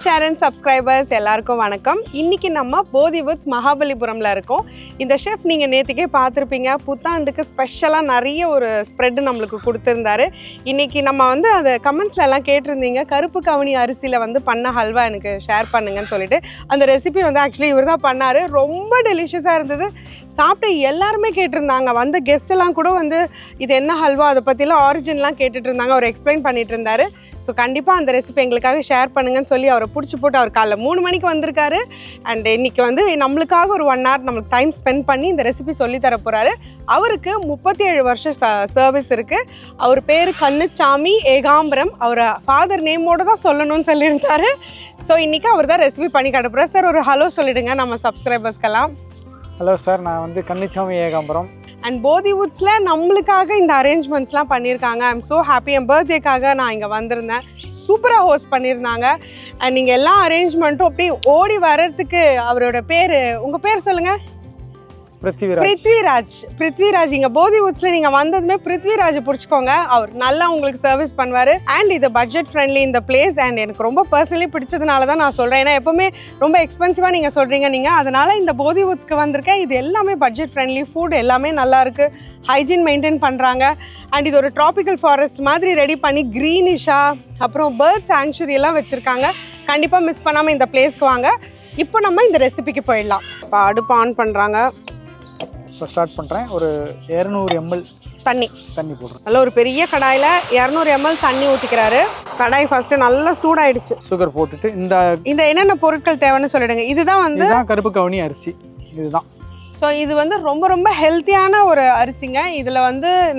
Share and subscribers எல்லாருக்கும் வணக்கம். இன்னைக்கு நம்ம போதிவுட்ஸ் மகாபலிபுரம்ல இருக்கோம். இந்த ஷெஃப் நீங்க நேற்றுக்கே பார்த்துருப்பீங்க, புத்தாண்டுக்கு ஸ்பெஷலாக நிறைய ஒரு ஸ்ப்ரெட் நம்மளுக்கு கொடுத்துருந்தாரு. இன்னைக்கு நம்ம அதை கமெண்ட்ஸ்ல எல்லாம் கேட்டிருந்தீங்க, கருப்பு கவுனி அரிசியில் பண்ண ஹல்வா எனக்கு ஷேர் பண்ணுங்கன்னு சொல்லிட்டு. அந்த ரெசிபி ஆக்சுவலி இவர் தான் பண்ணாரு. ரொம்ப டெலிஷியஸாக இருந்தது. சாப்பிட்டு எல்லாருமே கேட்டிருந்தாங்க. வந்த கெஸ்ட் எல்லாம் கூட இது என்ன ஹல்வா, அதை பற்றிலாம் ஆரிஜின்லாம் கேட்டுட்டு இருந்தாங்க. அவர் எக்ஸ்பிளைன் பண்ணிட்டு இருந்தாரு. ஸோ கண்டிப்பாக அந்த ரெசிபி எங்களுக்காக ஷேர் பண்ணுங்கன்னு சொல்லி அவரை பிடிச்சி போட்டு அவர் காலைல 3 மணிக்கு வந்திருக்காரு. அண்ட் இன்னைக்கு நம்மளுக்காக ஒரு 1 hour நம்மளுக்கு டைம் ஸ்பெண்ட் பண்ணி இந்த ரெசிபி சொல்லித்தர போகிறாரு. அவருக்கு 37 வருஷம் சர்வீஸ் இருக்குது. அவர் பேர் கண்ணுச்சாமி ஏகாம்பரம். அவர் ஃபாதர் நேமோடு தான் சொல்லணும்னு சொல்லியிருந்தாரு. ஸோ இன்றைக்கி அவர் தான் ரெசிபி பண்ணி காட்டுறார். சார் ஒரு ஹலோ சொல்லிவிடுங்க நம்ம சப்ஸ்கிரைபர்ஸ்க்கெல்லாம். ஹலோ சார், நான் கண்ணுச்சாமி ஏகாம்பரம். அண்ட் போதிவுட்ஸில் நம்மளுக்காக இந்த அரேஞ்ச்மெண்ட்ஸ்லாம் பண்ணியிருக்காங்க. I am so happy. என் பர்த்டேக்காக நான் இங்கே வந்திருந்தேன். சூப்பராக ஹோஸ்ட் பண்ணியிருந்தாங்க. அண்ட் நீங்கள் எல்லா அரேஞ்ச்மெண்ட்டும் அப்படி ஓடி வர்றதுக்கு அவரோட பேர், உங்கள் பேர் சொல்லுங்கள். பிருத்விராஜ். இங்கே போதிவுட்ஸில் நீங்கள் வந்ததுமே பிருத்விராஜ் பிடிச்சிக்கோங்க. அவர் நல்லா உங்களுக்கு சர்வீஸ் பண்ணுவார். அண்ட் இது பட்ஜெட் ஃப்ரெண்ட்லி இந்த பிளேஸ். அண்ட் எனக்கு ரொம்ப பர்சனலி பிடிச்சதுனால தான் நான் சொல்கிறேன். ஏன்னா எப்போவுமே ரொம்ப எக்ஸ்பென்சிவாக நீங்கள் சொல்கிறீங்க நீங்கள், அதனால் இந்த போதிவுட்ஸ்க்கு வந்திருக்கேன். இது எல்லாமே பட்ஜெட் ஃப்ரெண்ட்லி, ஃபுட் எல்லாமே நல்லாயிருக்கு, ஹைஜீன் மெயின்டைன் பண்ணுறாங்க. அண்ட் இது ஒரு ட்ராபிக்கல் ஃபாரஸ்ட் மாதிரி ரெடி பண்ணி க்ரீனிஷாக, அப்புறம் பேர்ட் சாங்சுரி எல்லாம் வச்சுருக்காங்க. கண்டிப்பாக மிஸ் பண்ணாமல் இந்த பிளேஸ்க்கு வாங்க. இப்போ நம்ம இந்த ரெசிபிக்கு போயிடலாம். இப்போ அடுப்பு ஆன் பண்ணுறாங்க. இப்போ ஸ்டார்ட் பண்ணுறேன். ஒரு 200 ml தண்ணி போடுறேன். நல்ல ஒரு பெரிய கடாயில் 200 ml தண்ணி ஊற்றிக்கிறாரு. கடாய் ஃபர்ஸ்ட் நல்லா சூடாயிடுச்சு. சுகர் போட்டுட்டு இந்த என்னென்ன பொருட்கள் தேவைன்னு சொல்லிடுங்க. இதுதான் கருப்பு கவுனி அரிசி. இதுதான். ஸோ இது ரொம்ப ரொம்ப ஹெல்த்தியான ஒரு அரிசிங்க. இதில்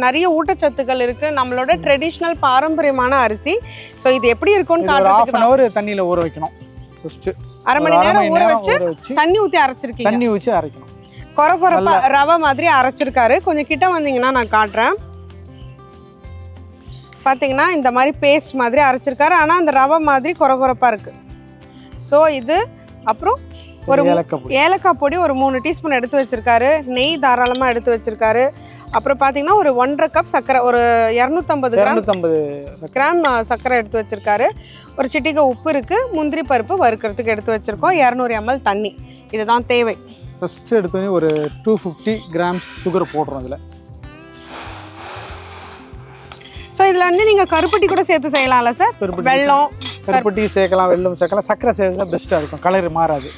நிறைய ஊட்டச்சத்துக்கள் இருக்குது. நம்மளோட ட்ரெடிஷ்னல் பாரம்பரியமான அரிசி. ஸோ இது எப்படி இருக்கும்னு காட்டுறதுக்கு 1/2 hour தண்ணியில் ஊற வைக்கணும். ஃபர்ஸ்ட்டு 1/2 மணி நேரம் ஊற வச்சு தண்ணி ஊற்றி அரைச்சிருக்கீங்க. தண்ணி ஊற்றி அரைக்கணும். கொரப்பா ரவை மாதிரி அரைச்சிருக்காரு. கொஞ்சம் கிட்ட வந்தீங்கன்னா நான் காட்டுறேன். பார்த்தீங்கன்னா இந்த மாதிரி பேஸ்ட் மாதிரி அரைச்சிருக்காரு. ஆனால் அந்த ரவை மாதிரி கொரப்பா இருக்குது. ஸோ இது அப்புறம் ஒரு ஏலக்காய் பொடி ஒரு 3 டீஸ்பூன் எடுத்து வச்சிருக்காரு. நெய் தாராளமாக எடுத்து வச்சிருக்காரு. அப்புறம் பார்த்தீங்கன்னா ஒரு 1.5 கப் சர்க்கரை, ஒரு 250 கிராம் சர்க்கரை எடுத்து வச்சிருக்காரு. ஒரு சிட்டிகை உப்பு இருக்குது. முந்திரி பருப்பு வறுக்கிறதுக்கு எடுத்து வச்சிருக்கோம். 200 ml தண்ணி. இதுதான் தேவை. ஃபஸ்ட்டு எடுத்தோடனே ஒரு 250 கிராம்ஸ் சுகர் போடுறோம் அதில். ஸோ இதில் நீங்கள் கருப்பட்டி கூட சேர்த்து செய்யலாம்ல சார்? வெல்லம் கருப்பட்டி சேர்க்கலாம், வெல்லம் சேர்க்கலாம். சர்க்கரை சேர்த்தா பெஸ்ட்டாக இருக்கும். கலர் மாறாது.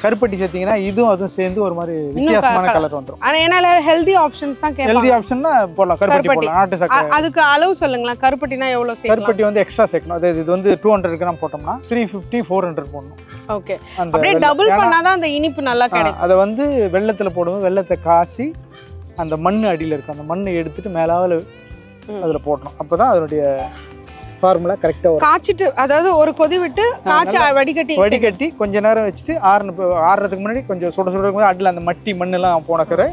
கருப்பட்டி சேர்த்திங்கன்னா இதுவும் சேர்ந்து ஒரு மாதிரி வித்தியாசமான கலர் வந்துடும். ஆனால் ஏன்னா ஹெல்தி ஆப்ஷன்ஸ் தான் கேட்பாங்க. ஹெல்தி ஆப்ஷன்னா போடலாம். கருப்பட்டி போடலாம். நாட்டு சர்க்கரை. அதுக்கு அளவு சொல்லுங்களேன். கருப்பட்டினா எவ்வளோ சேர்க்கணும்? கருப்பட்டி எக்ஸ்ட்ரா சேர்க்கணும். அது இது 200 கிராம் போட்டோம்னா 350 400 போடணும். ஓகே. அப்படியே டபுள் பண்ணாதான் அந்த இனிப்பு நல்லா கிடைக்கும். அதை வெள்ளத்தில் போடுவோம். வெள்ளத்தை காசி அந்த மண் அடியில் இருக்கும். அந்த மண்ணை எடுத்துட்டு மேலாவில் அதில் போடணும். அப்போ தான் அதனுடைய ஃபார்முலா கரெக்டாக வரும். காய்ச்சிட்டு, அதாவது ஒரு கொதி விட்டு காய்ச்சி வடிகட்டி கொஞ்ச நேரம் வச்சுட்டு ஆறுறதுக்கு முன்னாடி கொஞ்சம் சுட அடியில் அந்த மட்டி மண்ணெல்லாம் போனக்கிற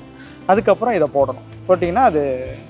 அதுக்கப்புறம் இதை போடணும். போட்டிங்கன்னா அது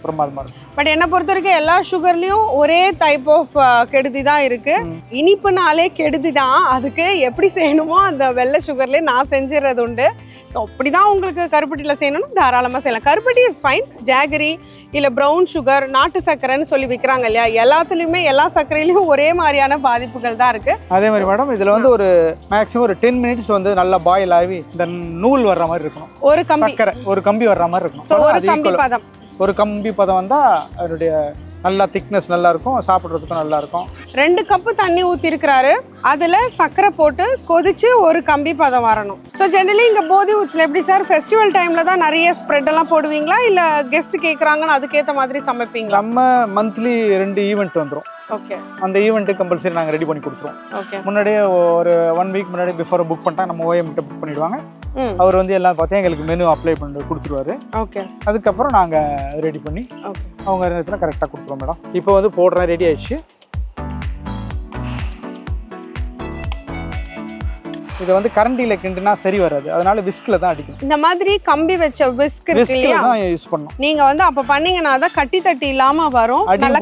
பிரமாதமாக இருக்கும். பட் என்னை பொறுத்த வரைக்கும் எல்லா சுகர்லேயும் ஒரே டைப் ஆஃப் கெடுதி தான் இருக்குது. இனிப்புனாலே கெடுதி தான். அதுக்கு எப்படி செய்யணுமோ அந்த வெள்ளை சுகர்லேயே நான் செஞ்சிடறது உண்டு. ஸோ அப்படி தான் உங்களுக்கு கருப்பட்டியில் செய்யணும்னு தாராளமாக செய்யலாம். கருப்பட்டி இஸ் ஃபைன். ஜாகரி இல்லை ப்ரௌன் சுகர், நாட்டு சர்க்கரைன்னு சொல்லி விற்கிறாங்க இல்லையா, எல்லாத்துலேயுமே எல்லா சர்க்கரையிலையும் ஒரே மாதிரியான பாதிப்புகள் தான் இருக்குது. அதே மாதிரி மேடம் இதில் ஒரு மேக்ஸிமம் ஒரு 10 மினிட்ஸ் நல்லா பாயில் ஆகி இந்த நூல் வர்ற மாதிரி இருக்கணும். ஒரு கம்பி வர்ற மாதிரி இருக்கணும். ஒரு கம்பி பதம் வந்தால் அதனுடைய நல்லா திக்னஸ் நல்லா இருக்கும். சாப்பிட்றதுக்கும் நல்லா இருக்கும். 2 கப்பு தண்ணி ஊற்றிருக்கிறாரு. அதில் சர்க்கரை போட்டு கொதிச்சு ஒரு கம்பி பதம் வரணும். ஸோ ஜென்ரலி இங்கே போதிவுட்ஸில் எப்படி சார், ஃபெஸ்டிவல் டைமில் தான் நிறைய ஸ்ப்ரெட் எல்லாம் போடுவீங்களா, இல்லை கெஸ்ட் கேட்குறாங்கன்னு அதுக்கேற்ற மாதிரி சமைப்பீங்களா? நம்ம மந்த்லி 2 ஈவெண்ட் வந்துடும். ஓகே. அந்த ஈவெண்ட்டு கம்பல்சரி நாங்கள் ரெடி பண்ணி கொடுத்துருவோம். ஓகே. முன்னாடியே ஒரு 1 வீக் முன்னாடி பிஃபோர் புக் பண்ணிட்டா நம்ம ஓஎம்கிட்ட புக் பண்ணிடுவாங்க. அவர் எல்லாம் பார்த்தா எங்களுக்கு மெனு அப்ளை பண்ணி கொடுத்துருவாரு. ஓகே. அதுக்கப்புறம் நாங்கள் ரெடி பண்ணி அவங்க நேரத்தில் கரெக்டாக கொடுத்துருவோம் மேடம். இப்போ போடுறேன், ரெடி ஆயிடுச்சு. இது கரண்டில கிண்டுனா சரி வராது. அதனால விஸ்க்ல தான் அடிக்கணும். இந்த மாதிரி கம்பி வச்ச விஸ்க் இருக்கு இல்லையா, தான் யூஸ் பண்ணனும். நீங்க அப்ப பண்ணீங்கனா தான் கட்டி தட்டி இல்லாம வரும். நல்லா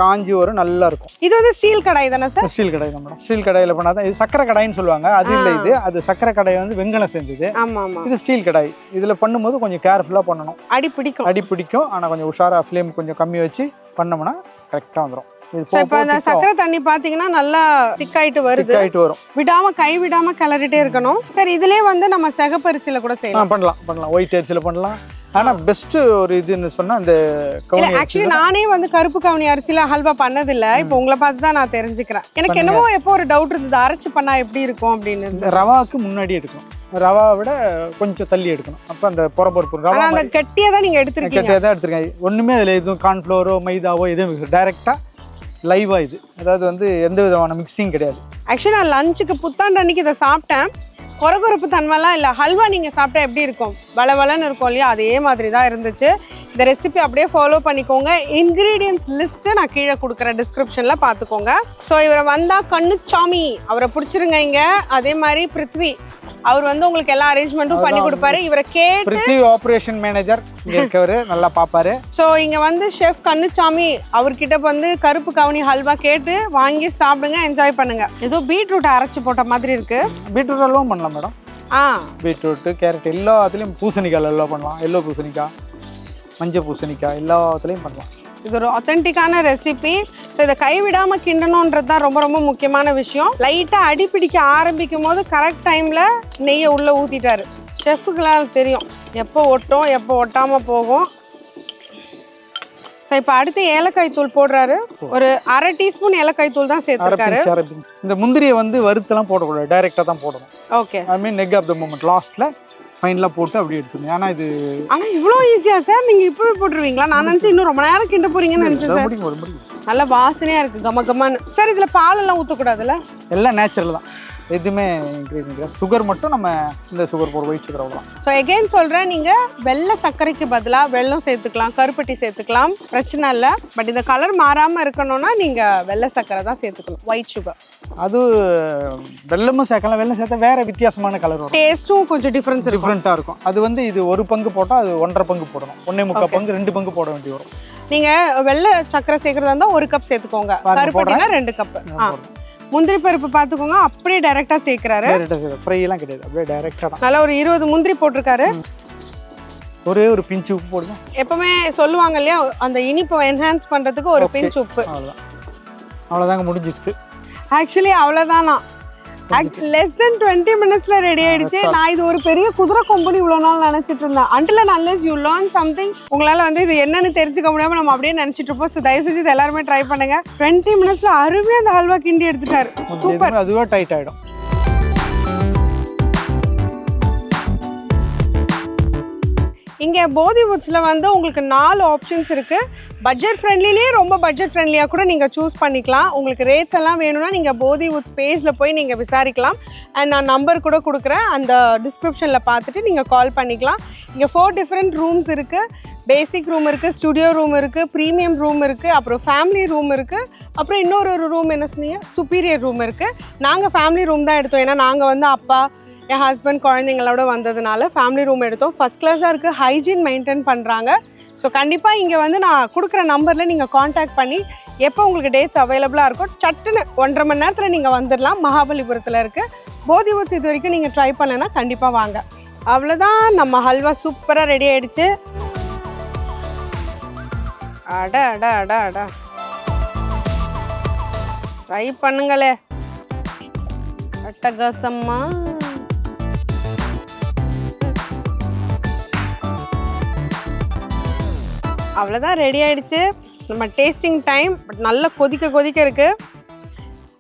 காஞ்சி வரும், நல்லா இருக்கும். இது ஸ்டீல் கடாய் தானே சார்? ஸ்டீல் கடாய் தான் மேடம். ஸ்டீல் கடாயில பண்ணாதான் இது சக்கரை கடாய்னு சொல்லுவாங்க. அது இல்ல, அது சக்கரை கடாய் வெங்கலம் செஞ்சது. ஆமா ஆமா. இது ஸ்டீல் கடாய். இதுல பண்ணும்போது கொஞ்சம் கேர்ஃபுல்லா பண்ணணும். அடி பிடிக்கும். ஆனா கொஞ்சம் உஷாரா ஃப்ளேம் கொஞ்சம் கம்மி வச்சு பண்ணோம்னா கரெக்டா வந்துரும். சோ இப்போ அந்த சக்கரை தண்ணி பாத்தீங்கன்னா நல்லா திக்காயிட்டு வருது. திக்காயிட்டு வரும். விடாம கை விடாம கிளறிட்டே இருக்கணும். சரி, இதுலயே வந்து நம்ம சிகப்பரிசியில கூட செய்யலாம். பண்ணலாம். ஒயிட் அரிசியில பண்ணலாம். ஆனா பெஸ்ட் ஒரு இதுன்னு சொன்னா அந்த கவுனி. ஆக்சுவலி நானே வந்து கருப்பு கவுனி அரிசியில ஹல்வா பண்ணதில்ல. இப்போ உங்களை பார்த்து தான் நான் தெரிஞ்சுக்கிறேன். எனக்கு என்னமோ எப்போ ஒரு டவுட் இருந்தது, அரைச்சு பண்ணா எப்படி இருக்கும் அப்படின்னு. ரவாக்கு முன்னாடி எடுக்கணும், ரவாவை விட கொஞ்சம் தள்ளி எடுக்கணும். அப்ப அந்த பொறப்பொறுப்பு ரவா அந்த கட்டியா தான் நீங்க எடுத்துருக்கீங்க. கட்டியா தான் எடுத்துருக்கேன். ஒண்ணுமே அதுல எதுவும் கார்ன்ஃப்ளவரோ மைதாவோ எதுவும் டைரக்டா லைவா இது. அதாவது வந்து எந்த விதமான மிக்சிங் கிடையாது. ஆக்சுவலி நான் லஞ்சுக்கு புத்தாண்டு அன்னைக்கு இதை சாப்பிட்டேன். கொரகொரப்பு தன்மைலாம் இல்லை. ஹல்வா நீங்கள் சாப்பிட்டா எப்படி இருக்கும், வளவளன்னு இருக்கும் இல்லையா, அதே மாதிரி தான் இருந்துச்சு. இந்த ரெசிபி அப்படியே ஃபாலோ பண்ணிக்கோங்க. இன்க்ரீடியன்ஸ் லிஸ்ட்டு நான் கீழே கொடுக்குறேன், டிஸ்கிரிப்ஷனில் பார்த்துக்கோங்க. ஸோ இவரை வந்தால் கண்ணுச்சாமி அவரை பிடிச்சிருங்க இங்கே. அதே மாதிரி பிருத்வி அவர் வந்து உங்களுக்கு எல்லா அரேஞ்ச்மெண்ட்டும் பண்ணி கொடுப்பாரு. இவரை கேட்டு பிருத்வி ஆபரேஷன் மேனேஜர் இங்கே இருக்கவர் நல்லா பார்ப்பாரு. ஸோ இங்கே வந்து ஷெஃப் கண்ணுச்சாமி அவர்கிட்ட வந்து கருப்பு கவுனி ஹல்வா கேட்டு வாங்கி சாப்பிடுங்க, என்ஜாய் பண்ணுங்க. ஏதோ பீட்ரூட் அரைச்சி போட்ட மாதிரி இருக்கு. பீட்ரூட் அல்வாவும் பண்ணலாம் மேடம். பீட்ரூட்டு கேரட் எல்லாத்துலேயும், பூசணிக்காய் எல்லாம் பண்ணலாம். எல்லோ பூசணிக்காய், மஞ்சள் பூசணிக்காய் எல்லாத்துலேயும் பண்ணலாம். இது ஒரு ஆத்தென்டிக்கான ரெசிபி. ஸோ இதை கைவிடாமல் கிண்டணுன்றது தான் ரொம்ப ரொம்ப முக்கியமான விஷயம். லைட்டாக அடி பிடிக்க ஆரம்பிக்கும் போது கரெக்ட் டைமில் நெய்யை உள்ளே ஊற்றிட்டாரு. ஷெஃபுக்கெல்லாம் தெரியும் எப்போ ஒட்டும் எப்போ ஒட்டாமல் போகும். ஸோ இப்போ அடுத்து ஏலக்காய் தூள் போடுறாரு. ஒரு அரை டீஸ்பூன் ஏலக்காய் தூள் தான் சேர்த்துருக்காரு. இந்த முந்திரியை வந்து வறுத்தெல்லாம் போடக்கூடாது, டைரெக்டாக தான் போடணும். Okay, I mean nick of the moment லாஸ்ட்டில் ஃபைனலாக போட்டு அப்படி எடுத்துக்கணும். ஏன்னா இது இவ்வளோ ஈஸியா சார்? நீங்கள் இப்போவே போட்டுருவீங்களா? நான் நினச்சி இன்னும் ரொம்ப நேரம் கிண்ட போறீங்கன்னு நினச்சேன் சார். முடியும். நல்லா வாசனையாக இருக்குது, கம கமான்னு. சார் இதில் பாலெல்லாம் ஊற்றக்கூடாதுல்ல? எல்லாம் நேச்சுரல் தான், எதுவுமே இன்க்ரீடியன்ட். சுகர் மட்டும் நம்ம இந்த சுகர் போடுற ஒயிட் சுகர் அவ்வளோதான். ஸோ எகெயின் சொல்கிறேன், நீங்கள் வெள்ளை சர்க்கரைக்கு பதிலாக வெல்லம் சேர்த்துக்கலாம், கருப்பட்டி சேர்த்துக்கலாம், பிரச்சனை இல்லை. பட் இந்த கலர் மாறாமல் இருக்கணும்னா நீங்கள் வெள்ளை சர்க்கரை தான் சேர்த்துக்கணும், ஒயிட் சுகர். அது வெள்ளமும் சேர்க்கலாம், வெள்ளம் சேர்த்தா வேறு வித்தியாசமான கலர் வரும். டேஸ்ட்டும் கொஞ்சம் டிஃப்ரெண்ட்டாக இருக்கும். அது வந்து இது ஒரு பங்கு போட்டால் அது 1.5 பங்கு போடணும், 1.25 பங்கு 2 பங்கு போட வேண்டி வரும். நீங்கள் வெள்ளை சர்க்கரை சேர்க்குறதா இருந்தால் 1 கப் சேர்த்துக்கோங்க, கருப்பட்டினா 2 கப். முந்திரி பருப்பு பார்த்துக்கோங்க, அப்படியே டைரக்டா சேர்க்கிறாரு. ஃப்ரைலாம் கிடையாது, அப்படியே டைரக்டா தான். நல்லா ஒரு 20 முந்திரி போட்டிருக்காரு. ஒரே ஒரு பிஞ்ச் உப்பு போடுங்க. எப்பவுமே சொல்லுவாங்க இல்லையா, அந்த இனிப்பை என்ஹான்ஸ் பண்றதுக்கு ஒரு பிஞ்ச் உப்பு. அவ்வளோதாங்க, முடிஞ்சிச்சு. ஆக்சுவலி அவ்வளோதானா, லெஸ் தென் 20 மினிட்ஸ்ல ரெடி ஆயிடுச்சு. நான் இது ஒரு பெரிய குதிரை கொம்புன்னு இவ்வளோ நாள் நினைச்சிட்டு இருந்தேன். until and unless you learn something, உங்களால வந்து இது என்னன்னு தெரிஞ்சுக்க முடியாம நம்ம அப்படியே நினைச்சிட்டு இருப்போம். ஸோ தயவு செஞ்சு இது எல்லாருமே ட்ரை பண்ணுங்க. 20 மினிட்ஸ்ல அருமையா அந்த ஹல்வா கிண்டி எடுத்துட்டாரு. சூப்பர். அதுவே டைட் ஆயிடும். இங்கே போதி வுட்ஸில் வந்து உங்களுக்கு 4 ஆப்ஷன்ஸ் இருக்குது. பட்ஜெட் ஃப்ரெண்ட்லிலே ரொம்ப பட்ஜெட் ஃப்ரெண்ட்லியாக கூட நீங்கள் சூஸ் பண்ணிக்கலாம். உங்களுக்கு ரேட்ஸ் எல்லாம் வேணும்னா நீங்கள் போதி வுட்ஸ் பேஜில் போய் நீங்கள் விசாரிக்கலாம். அண்ட் நான் நம்பர் கூட கொடுக்குறேன், அந்த டிஸ்கிரிப்ஷனில் பார்த்துட்டு நீங்கள் கால் பண்ணிக்கலாம். இங்கே 4 டிஃப்ரெண்ட் ரூம்ஸ் இருக்குது. பேசிக் ரூம் இருக்குது, ஸ்டுடியோ ரூம் இருக்குது, ப்ரீமியம் ரூம் இருக்குது, அப்புறம் ஃபேமிலி ரூம் இருக்குது, அப்புறம் இன்னொரு ரூம் என்ன சொன்னீங்க, சுப்பீரியர் ரூம் இருக்குது. நாங்கள் ஃபேமிலி ரூம் தான் எடுத்தோம், ஏன்னா நாங்கள் வந்து அப்பா என் ஹஸ்பண்ட் குழந்தைங்களோட வந்ததுனால ஃபேமிலி ரூம் எடுத்தோம். ஃபஸ்ட் கிளாஸாக இருக்குது, ஹைஜீன் மெயின்டைன் பண்ணுறாங்க. ஸோ கண்டிப்பாக இங்கே வந்து நான் கொடுக்குற நம்பரில் நீங்கள் காண்டாக்ட் பண்ணி எப்போ உங்களுக்கு டேட்ஸ் அவைலபிளாக இருக்கும் சட்டுன்னு 1.5 மணி நேரத்தில் நீங்கள் வந்துடலாம். மகாபலிபுரத்தில் இருக்குது. போதி வுட்ஸ் இது வரைக்கும் நீங்கள் ட்ரை பண்ணலைன்னா கண்டிப்பாக வாங்க. அவ்வளோதான், நம்ம ஹல்வா சூப்பராக ரெடி ஆகிடுச்சு. அட அட அட அட, ட்ரை பண்ணுங்களே, அட்டகாசம்மா. அவ்வளோதான், ரெடி ஆகிடுச்சு. நம்ம டேஸ்டிங் டைம். பட் நல்லா கொதிக்க இருக்குது.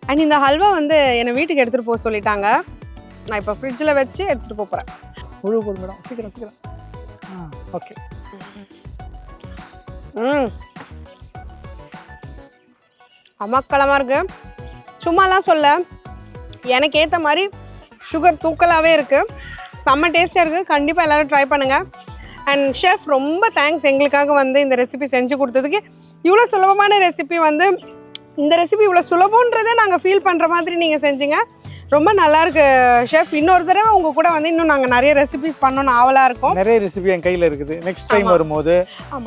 அண்ட் இந்த ஹல்வா வந்து என்னை வீட்டுக்கு எடுத்துகிட்டு போக சொல்லிட்டாங்க. நான் இப்போ ஃப்ரிட்ஜில் வச்சு எடுத்துகிட்டு போகிறேன். மேடம் சீக்கிரம். ஓகே. அமக்களமாக இருக்குது. சும்மாலாம் சொல்ல, எனக்கு ஏற்ற மாதிரி சுகர் தூக்கலாகவே இருக்குது. செம்ம டேஸ்ட்டாக இருக்குது. கண்டிப்பாக எல்லோரும் ட்ரை பண்ணுங்கள். அண்ட் ஷெஃப் ரொம்ப தேங்க்ஸ் எங்களுக்காக வந்து இந்த ரெசிபி செஞ்சு கொடுத்ததுக்கு. இவ்வளோ சுலபமான ரெசிபி வந்து, இந்த ரெசிபி இவ்வளோ சுலபன்றதே நாங்கள் ஃபீல் பண்ணுற மாதிரி நீங்கள் செஞ்சீங்க. ரொம்ப நல்லாயிருக்கு ஷெஃப். இன்னொரு தடவை உங்கள் கூட வந்து இன்னும் நாங்கள் நிறைய ரெசிபிஸ் பண்ணணும்னு ஆவலாக இருக்கும். நிறைய ரெசிபி என் கையில் இருக்குது. நெக்ஸ்ட் டைம் வரும்போது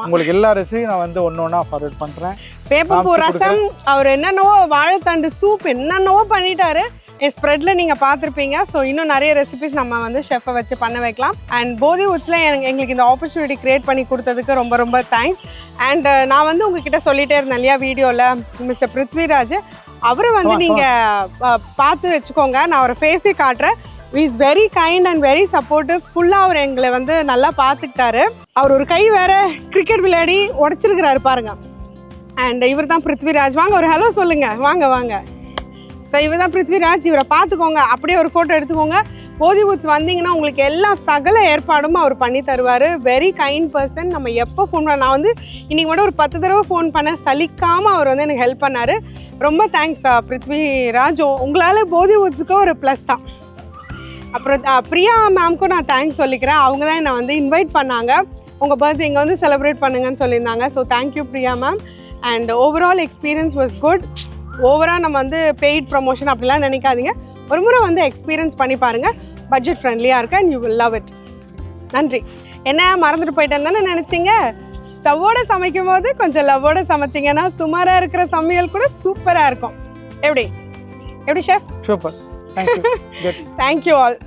உங்களுக்கு எல்லா ரெசிபியும் நான் வந்து ஒன்று ஃபார்வர்ட் பண்ணுறேன். வேப்பப்பூ ரசம், அவர் என்னென்னவோ வாழைத்தண்டு சூப் என்னென்னவோ பண்ணிட்டாரு. என் ஸ்ப்ரெட்ல நீங்கள் பார்த்துருப்பீங்க. ஸோ இன்னும் நிறைய ரெசிபிஸ் நம்ம வந்து ஷெஃப்பை வச்சு பண்ண வைக்கலாம். அண்ட் போதி வுட்ஸில் எங்களுக்கு இந்த ஆப்பர்ச்சுனிட்டி க்ரியேட் பண்ணி கொடுத்ததுக்கு ரொம்ப ரொம்ப தேங்க்ஸ். அண்ட் நான் வந்து உங்ககிட்ட சொல்லிகிட்டே இருந்தேன் இல்லையா வீடியோவில், மிஸ்டர் பிருத்விராஜ் அவரை வந்து நீங்கள் பார்த்து வச்சுக்கோங்க. நான் அவரை ஃபேஸே காட்டுறேன். Is very kind and very supportive. ஃபுல்லாக அவர் எங்களை வந்து நல்லா பார்த்துக்கிட்டாரு. அவர் ஒரு கை வேற கிரிக்கெட் விளையாடி உடச்சிருக்கிறாரு பாருங்க. அண்ட் இவர் தான் பிருத்விராஜ். வாங்க ஒரு ஹலோ சொல்லுங்க. வாங்க வாங்க. ஸோ இவர் தான் பிருத்விராஜ். இவரை பார்த்துக்கோங்க, அப்படியே ஒரு ஃபோட்டோ எடுத்துக்கோங்க. போதி வுட்ஸ் வந்தீங்கன்னா உங்களுக்கு எல்லா சகல ஏற்பாடும் அவர் பண்ணி தருவார். Very kind person. நம்ம எப்போ ஃபோன் பண்ண, நான் வந்து இன்றைக்கி மட்டும் ஒரு 10 தடவை ஃபோன் பண்ண சலிக்காமல் அவர் வந்து எனக்கு ஹெல்ப் பண்ணார். ரொம்ப தேங்க்ஸ் பிருத்விராஜ். உங்களால் போதி வுட்ஸுக்கு ஒரு ப்ளஸ் தான். அப்புறம் பிரியா மேம்க்கும் நான் தேங்க்ஸ் சொல்லிக்கிறேன். அவங்க தான் என்னை வந்து இன்வைட் பண்ணாங்க. உங்கள் பர்த்டே இங்கே வந்து செலிப்ரேட் பண்ணுங்கன்னு சொல்லியிருந்தாங்க. So thank you Priya ma'am. And overall experience was good. ஓவராக நம்ம வந்து பெய்ட் ப்ரமோஷன் அப்படிலாம் நினைக்காதீங்க. ஒரு முறை வந்து எக்ஸ்பீரியன்ஸ் பண்ணி பாருங்கள். பட்ஜெட் ஃப்ரெண்ட்லியாக இருக்கு and you will love it. நன்றி. என்ன மறந்துட்டு போயிட்டேன் தானே நினச்சிங்க? ஸ்டவ்வோடு சமைக்கும் போது கொஞ்சம் லவ்வோடு சமைச்சிங்கன்னா சுமாராக இருக்கிற சமையல் கூட சூப்பராக இருக்கும். எப்படி எப்படி chef? Super. Thank you. Thank you all.